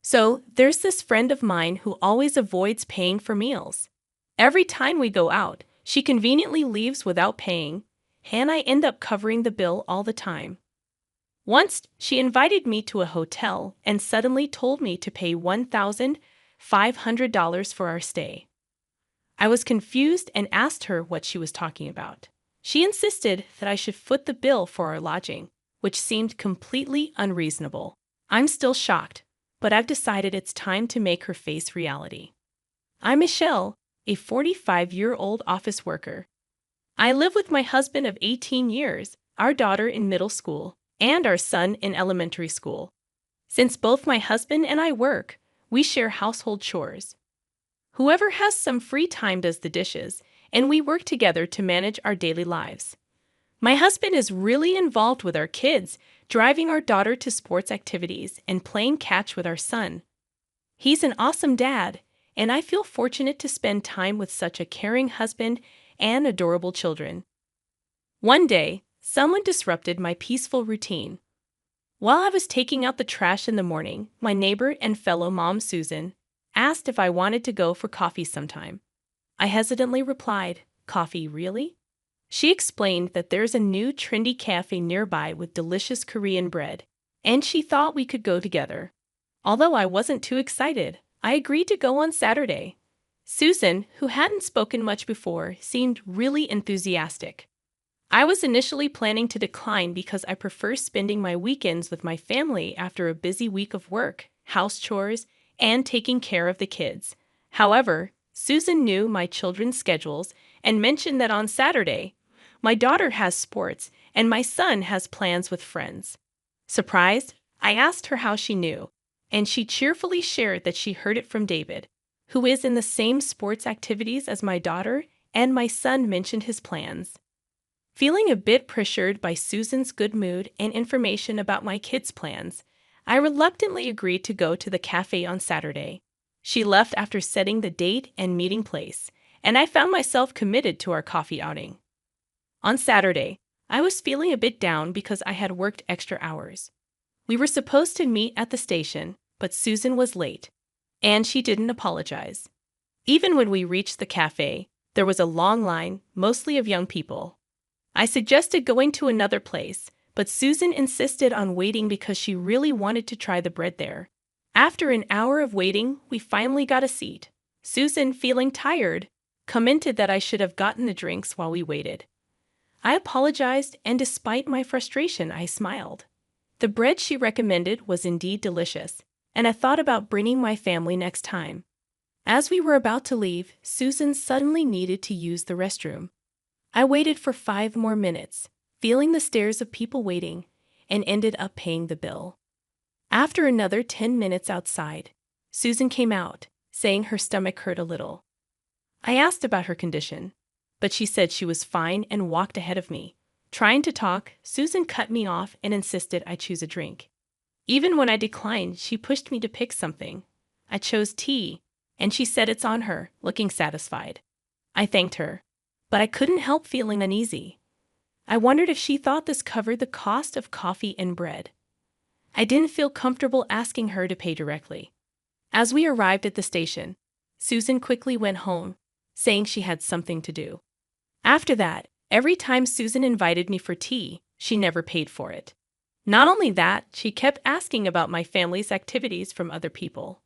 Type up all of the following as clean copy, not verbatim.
So, there's this friend of mine who always avoids paying for meals. Every time we go out, she conveniently leaves without paying, and I end up covering the bill all the time. Once, she invited me to a hotel and suddenly told me to pay $1,500 for our stay. I was confused and asked her what she was talking about. She insisted that I should foot the bill for our lodging, which seemed completely unreasonable. I'm still shocked, but I've decided it's time to make her face reality. I'm Michelle, a 45-year-old office worker. I live with my husband of 18 years, our daughter in middle school, and our son in elementary school. Since both my husband and I work, we share household chores. Whoever has some free time does the dishes, and we work together to manage our daily lives. My husband is really involved with our kids, driving our daughter to sports activities and playing catch with our son. He's an awesome dad, and I feel fortunate to spend time with such a caring husband and adorable children. One day, someone disrupted my peaceful routine. While I was taking out the trash in the morning, my neighbor and fellow mom Susan asked if I wanted to go for coffee sometime. I hesitantly replied, "Coffee, really?" She explained that there's a new trendy cafe nearby with delicious Korean bread, and she thought we could go together. Although I wasn't too excited, I agreed to go on Saturday. Susan, who hadn't spoken much before, seemed really enthusiastic. I was initially planning to decline because I prefer spending my weekends with my family after a busy week of work, house chores, and taking care of the kids. However, Susan knew my children's schedules and mentioned that on Saturday, my daughter has sports and my son has plans with friends. Surprised, I asked her how she knew, and she cheerfully shared that she heard it from David, who is in the same sports activities as my daughter, and my son mentioned his plans. Feeling a bit pressured by Susan's good mood and information about my kids' plans, I reluctantly agreed to go to the cafe on Saturday. She left after setting the date and meeting place, and I found myself committed to our coffee outing. On Saturday, I was feeling a bit down because I had worked extra hours. We were supposed to meet at the station, but Susan was late, and she didn't apologize. Even when we reached the cafe, there was a long line, mostly of young people. I suggested going to another place, but Susan insisted on waiting because she really wanted to try the bread there. After an hour of waiting, we finally got a seat. Susan, feeling tired, commented that I should have gotten the drinks while we waited. I apologized, and despite my frustration, I smiled. The bread she recommended was indeed delicious, and I thought about bringing my family next time. As we were about to leave, Susan suddenly needed to use the restroom. I waited for 5 more minutes, feeling the stares of people waiting, and ended up paying the bill. After another 10 minutes outside, Susan came out, saying her stomach hurt a little. I asked about her condition, but she said she was fine and walked ahead of me. Trying to talk, Susan cut me off and insisted I choose a drink. Even when I declined, she pushed me to pick something. I chose tea, and she said it's on her, looking satisfied. I thanked her, but I couldn't help feeling uneasy. I wondered if she thought this covered the cost of coffee and bread. I didn't feel comfortable asking her to pay directly. As we arrived at the station, Susan quickly went home, saying she had something to do. After that, every time Susan invited me for tea, she never paid for it. Not only that, she kept asking about my family's activities from other people.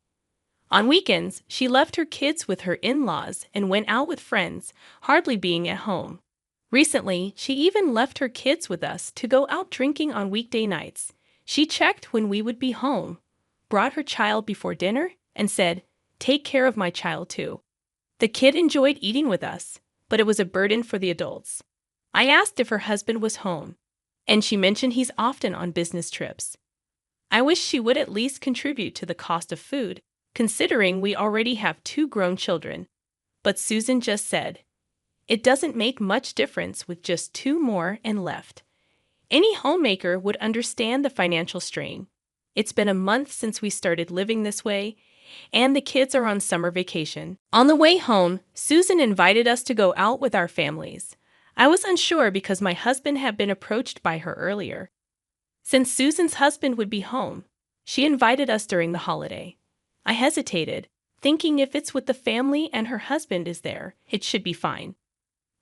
On weekends, she left her kids with her in-laws and went out with friends, hardly being at home. Recently, she even left her kids with us to go out drinking on weekday nights. She checked when we would be home, brought her child before dinner, and said, "Take care of my child too." The kid enjoyed eating with us, but it was a burden for the adults. I asked if her husband was home, and she mentioned he's often on business trips. I wish she would at least contribute to the cost of food, considering we already have 2 grown children. But Susan just said, "It doesn't make much difference with just 2 more and left." Any homemaker would understand the financial strain. It's been a month since we started living this way, and the kids are on summer vacation. On the way home, Susan invited us to go out with our families. I was unsure because my husband had been approached by her earlier. Since Susan's husband would be home, she invited us during the holiday. I hesitated, thinking if it's with the family and her husband is there, it should be fine.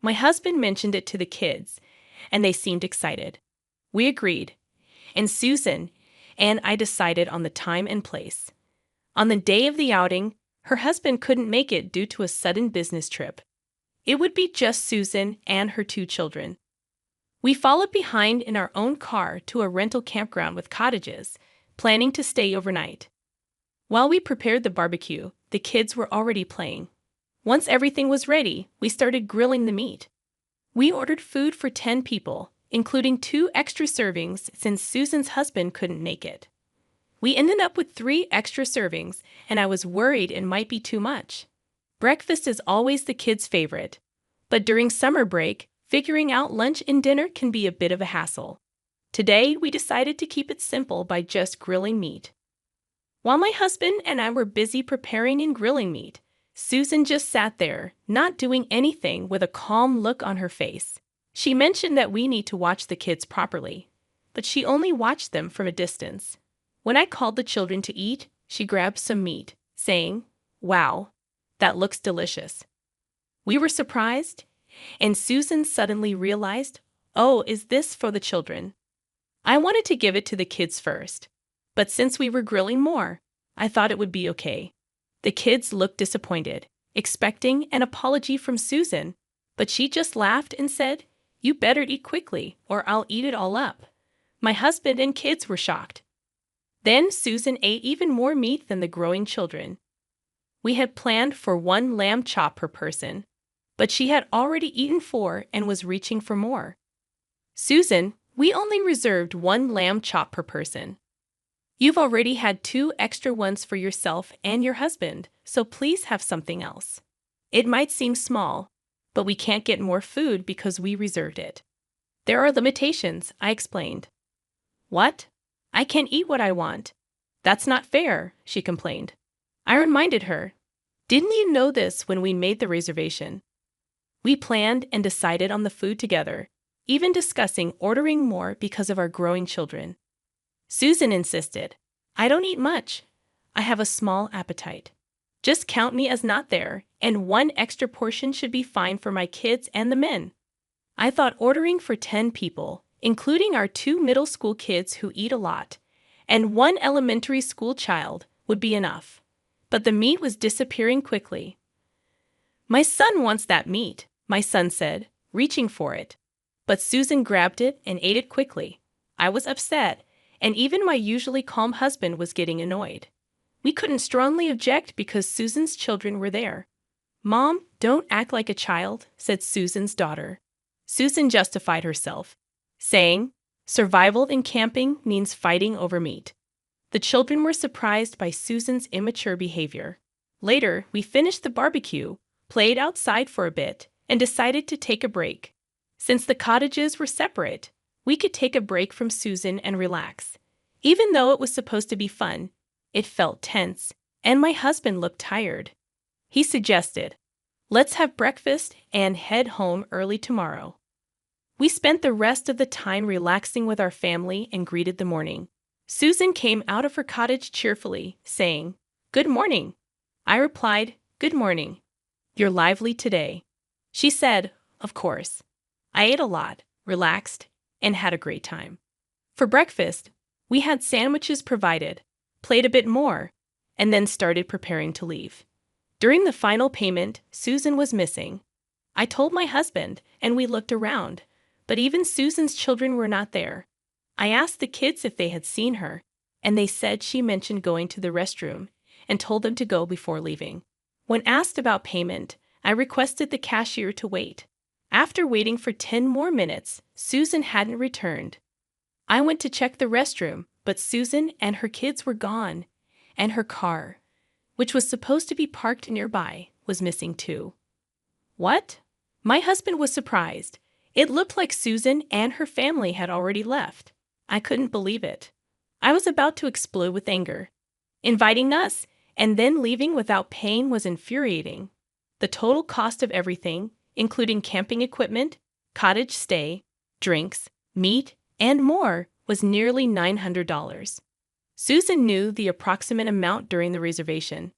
My husband mentioned it to the kids, and they seemed excited. We agreed, and Susan and I decided on the time and place. On the day of the outing, her husband couldn't make it due to a sudden business trip. It would be just Susan and her 2 children. We followed behind in our own car to a rental campground with cottages, planning to stay overnight. While we prepared the barbecue, the kids were already playing. Once everything was ready, we started grilling the meat. We ordered food for 10 people, including 2 extra servings since Susan's husband couldn't make it. We ended up with 3 extra servings, and I was worried it might be too much. Breakfast is always the kids' favorite, but during summer break, figuring out lunch and dinner can be a bit of a hassle. Today, we decided to keep it simple by just grilling meat. While my husband and I were busy preparing and grilling meat, Susan just sat there, not doing anything, with a calm look on her face. She mentioned that we need to watch the kids properly, but she only watched them from a distance. When I called the children to eat, she grabbed some meat, saying, "Wow, that looks delicious." We were surprised, and Susan suddenly realized, "Oh, is this for the children?" I wanted to give it to the kids first, but since we were grilling more, I thought it would be okay. The kids looked disappointed, expecting an apology from Susan, but she just laughed and said, "You better eat quickly, or I'll eat it all up." My husband and kids were shocked. Then Susan ate even more meat than the growing children. We had planned for 1 lamb chop per person, but she had already eaten 4 and was reaching for more. "Susan, we only reserved 1 lamb chop per person. You've already had 2 extra ones for yourself and your husband, so please have something else. It might seem small, but we can't get more food because we reserved it." "There are limitations," I explained. "What? I can't eat what I want. That's not fair," she complained. I reminded her, "Didn't you know this when we made the reservation?" We planned and decided on the food together, even discussing ordering more because of our growing children. Susan insisted, "I don't eat much. I have a small appetite. Just count me as not there, and 1 extra portion should be fine for my kids and the men." I thought ordering for 10 people, including our 2 middle school kids who eat a lot, and 1 elementary school child, would be enough. But the meat was disappearing quickly. "My son wants that meat," my son said, reaching for it. But Susan grabbed it and ate it quickly. I was upset, and even my usually calm husband was getting annoyed. We couldn't strongly object because Susan's children were there. "Mom, don't act like a child," said Susan's daughter. Susan justified herself, saying, "Survival in camping means fighting over meat." The children were surprised by Susan's immature behavior. Later, we finished the barbecue, played outside for a bit, and decided to take a break. Since the cottages were separate, we could take a break from Susan and relax. Even though it was supposed to be fun, it felt tense, and my husband looked tired. He suggested, "Let's have breakfast and head home early tomorrow." We spent the rest of the time relaxing with our family and greeted the morning. Susan came out of her cottage cheerfully, saying, "Good morning." I replied, "Good morning. You're lively today." She said, "Of course." I ate a lot, relaxed, and had a great time. For breakfast, we had sandwiches provided, played a bit more, and then started preparing to leave. During the final payment, Susan was missing. I told my husband, and we looked around, but even Susan's children were not there. I asked the kids if they had seen her, and they said she mentioned going to the restroom and told them to go before leaving. When asked about payment, I requested the cashier to wait. After waiting for 10 more minutes, Susan hadn't returned. I went to check the restroom, but Susan and her kids were gone, and her car, which was supposed to be parked nearby, was missing too. What? My husband was surprised. It looked like Susan and her family had already left. I couldn't believe it. I was about to explode with anger. Inviting us and then leaving without paying was infuriating. The total cost of everything, including camping equipment, cottage stay, drinks, meat, and more, was nearly $900. Susan knew the approximate amount during the reservation,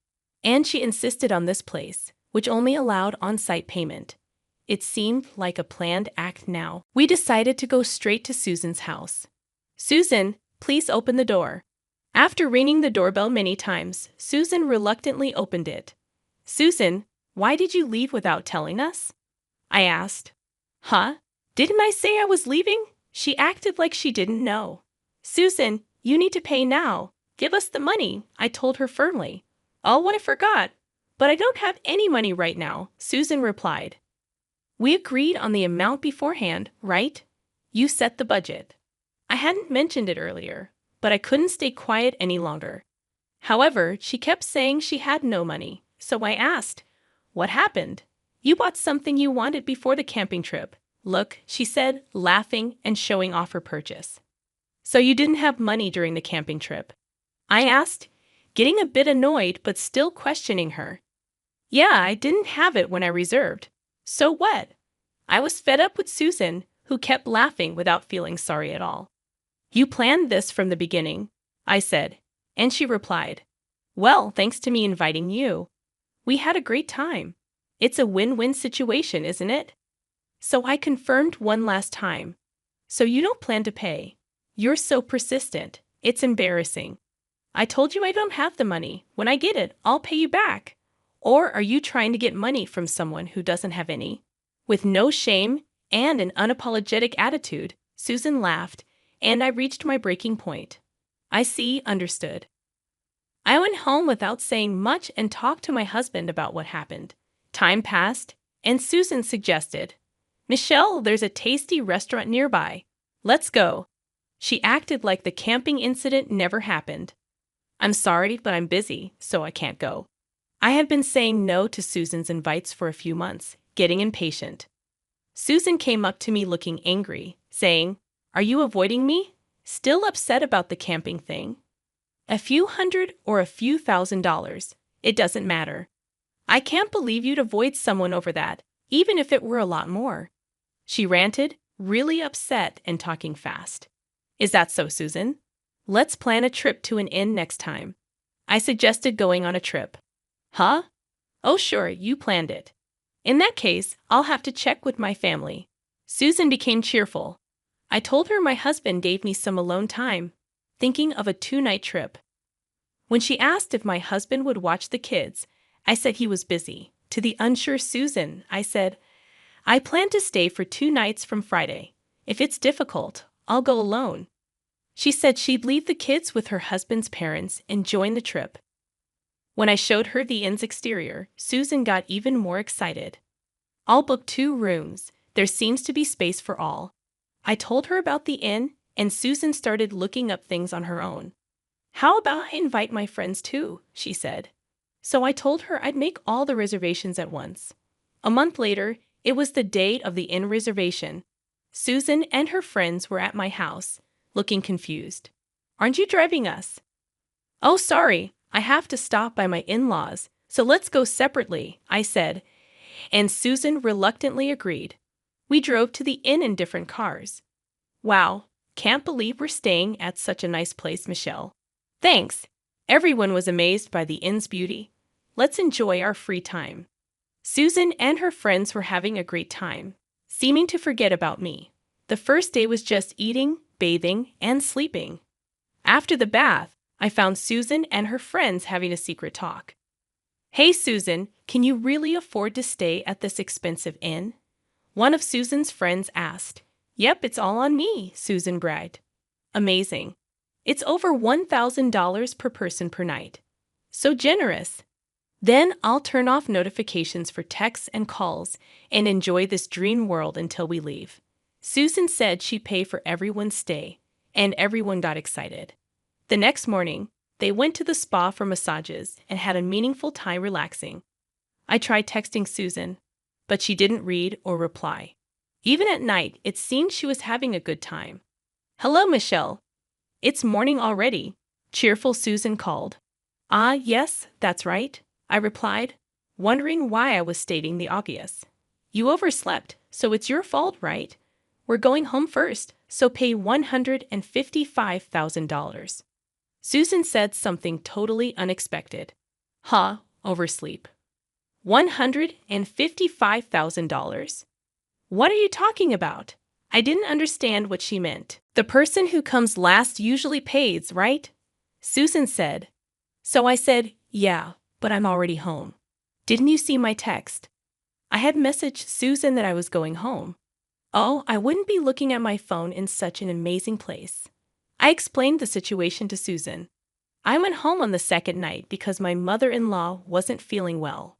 and she insisted on this place, which only allowed on-site payment. It seemed like a planned act now. We decided to go straight to Susan's house. "Susan, please open the door." After ringing the doorbell many times, Susan reluctantly opened it. "Susan, why did you leave without telling us?" I asked. "Huh? Didn't I say I was leaving?" She acted like she didn't know. "Susan, you need to pay now. Give us the money," I told her firmly. "Oh, I forgot. But I don't have any money right now," Susan replied. "We agreed on the amount beforehand, right? You set the budget." I hadn't mentioned it earlier, but I couldn't stay quiet any longer. However, she kept saying she had no money, so I asked, "What happened? You bought something you wanted before the camping trip." "Look," she said, laughing and showing off her purchase. "So you didn't have money during the camping trip?" I asked, getting a bit annoyed but still questioning her. "Yeah, I didn't have it when I reserved. So what?" I was fed up with Susan, who kept laughing without feeling sorry at all. "You planned this from the beginning," I said, and she replied, "Well, thanks to me inviting you. We had a great time. It's a win-win situation, isn't it?" So I confirmed one last time. "So you don't plan to pay? You're so persistent. It's embarrassing. I told you I don't have the money. When I get it, I'll pay you back. Or are you trying to get money from someone who doesn't have any?" With no shame and an unapologetic attitude, Susan laughed, and I reached my breaking point. "I see, understood." I went home without saying much and talked to my husband about what happened. Time passed, and Susan suggested, "Michelle, there's a tasty restaurant nearby. Let's go." She acted like the camping incident never happened. "I'm sorry, but I'm busy, so I can't go." I had been saying no to Susan's invites for a few months, getting impatient. Susan came up to me looking angry, saying, "Are you avoiding me? Still upset about the camping thing? A few hundred or a few $1,000s, it doesn't matter. I can't believe you'd avoid someone over that, even if it were a lot more." She ranted, really upset and talking fast. "Is that so, Susan? Let's plan a trip to an inn next time." I suggested going on a trip. "Huh? Oh, sure, you planned it. In that case, I'll have to check with my family." Susan became cheerful. I told her my husband gave me some alone time, thinking of a 2-night trip. When she asked if my husband would watch the kids, I said he was busy. To the unsure Susan, I said, "I plan to stay for 2 nights from Friday. If it's difficult, I'll go alone." She said she'd leave the kids with her husband's parents and join the trip. When I showed her the inn's exterior, Susan got even more excited. "I'll book 2 rooms. There seems to be space for all." I told her about the inn, and Susan started looking up things on her own. "How about I invite my friends too?" she said. So I told her I'd make all the reservations at once. A month later, it was the date of the inn reservation. Susan and her friends were at my house, looking confused. "Aren't you driving us?" "Oh, sorry, I have to stop by my in-laws, so let's go separately," I said, and Susan reluctantly agreed. We drove to the inn in different cars. "Wow, can't believe we're staying at such a nice place, Michelle." "Thanks." Everyone was amazed by the inn's beauty. "Let's enjoy our free time." Susan and her friends were having a great time, seeming to forget about me. The first day was just eating, bathing, and sleeping. After the bath, I found Susan and her friends having a secret talk. "Hey, Susan, can you really afford to stay at this expensive inn?" One of Susan's friends asked. "Yep, it's all on me," Susan bragged. "Amazing. It's over $1,000 per person per night. So generous. Then I'll turn off notifications for texts and calls and enjoy this dream world until we leave." Susan said she'd pay for everyone's stay, and everyone got excited. The next morning, they went to the spa for massages and had a meaningful time relaxing. I tried texting Susan, but she didn't read or reply. Even at night, it seemed she was having a good time. "Hello, Michelle. It's morning already," cheerful Susan called. "Ah, yes, that's right," I replied, wondering why I was stating the obvious. "You overslept, so it's your fault, right? We're going home first, so pay $155,000. Susan said something totally unexpected. Huh, oversleep. $155,000? What are you talking about? I didn't understand what she meant. The person who comes last usually pays, right? Susan said. So I said, yeah, but I'm already home. Didn't you see my text? I had messaged Susan that I was going home. Oh, I wouldn't be looking at my phone in such an amazing place. I explained the situation to Susan. I went home on the second night because my mother-in-law wasn't feeling well.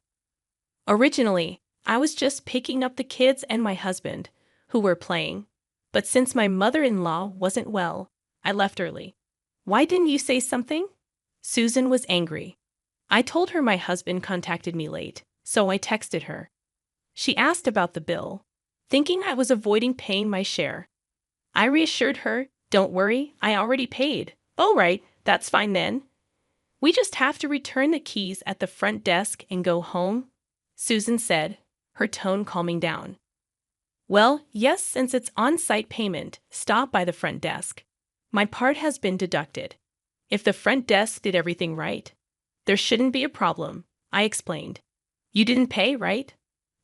Originally, I was just picking up the kids and my husband, who were playing. But since my mother-in-law wasn't well, I left early. Why didn't you say something? Susan was angry. I told her my husband contacted me late, so I texted her. She asked about the bill, thinking I was avoiding paying my share. I reassured her, don't worry, I already paid. Oh, right, that's fine then. We just have to return the keys at the front desk and go home, Susan said, her tone calming down. Well, yes, since it's on-site payment, stop by the front desk. My part has been deducted. If the front desk did everything right, there shouldn't be a problem, I explained. You didn't pay, right?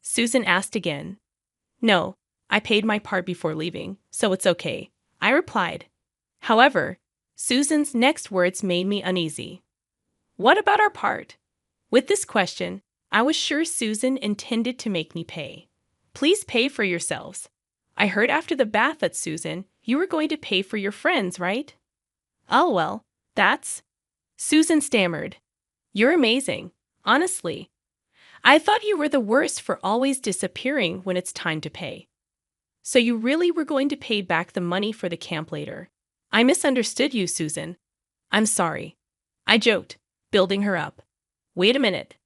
Susan asked again. No, I paid my part before leaving, so it's okay, I replied. However, Susan's next words made me uneasy. What about our part? With this question, I was sure Susan intended to make me pay. Please pay for yourselves. I heard after the bath that Susan, you were going to pay for your friends, right? Oh, well, that's... Susan stammered. You're amazing, honestly. I thought you were the worst for always disappearing when it's time to pay. So you really were going to pay back the money for the camp later. I misunderstood you, Susan. I'm sorry. I joked, building her up. Wait a minute.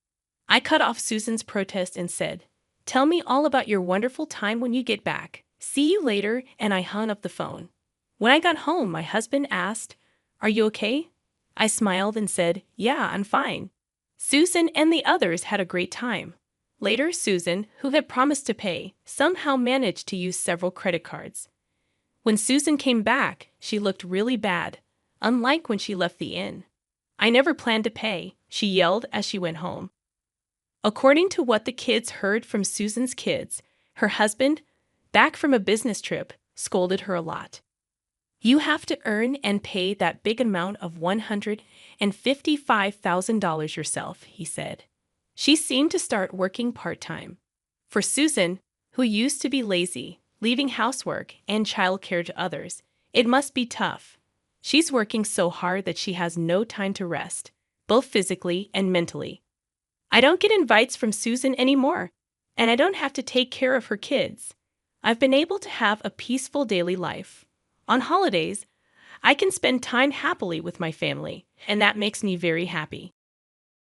I cut off Susan's protest and said, tell me all about your wonderful time when you get back. See you later, and I hung up the phone. When I got home, my husband asked, are you okay? I smiled and said, yeah, I'm fine. Susan and the others had a great time. Later, Susan, who had promised to pay, somehow managed to use several credit cards. When Susan came back, she looked really bad, unlike when she left the inn. I never planned to pay, she yelled as she went home. According to what the kids heard from Susan's kids, her husband, back from a business trip, scolded her a lot. You have to earn and pay that big amount of $155,000 yourself, he said. She seemed to start working part-time. For Susan, who used to be lazy, leaving housework and childcare to others, it must be tough. She's working so hard that she has no time to rest, both physically and mentally. I don't get invites from Susan anymore, and I don't have to take care of her kids. I've been able to have a peaceful daily life. On holidays, I can spend time happily with my family, and that makes me very happy.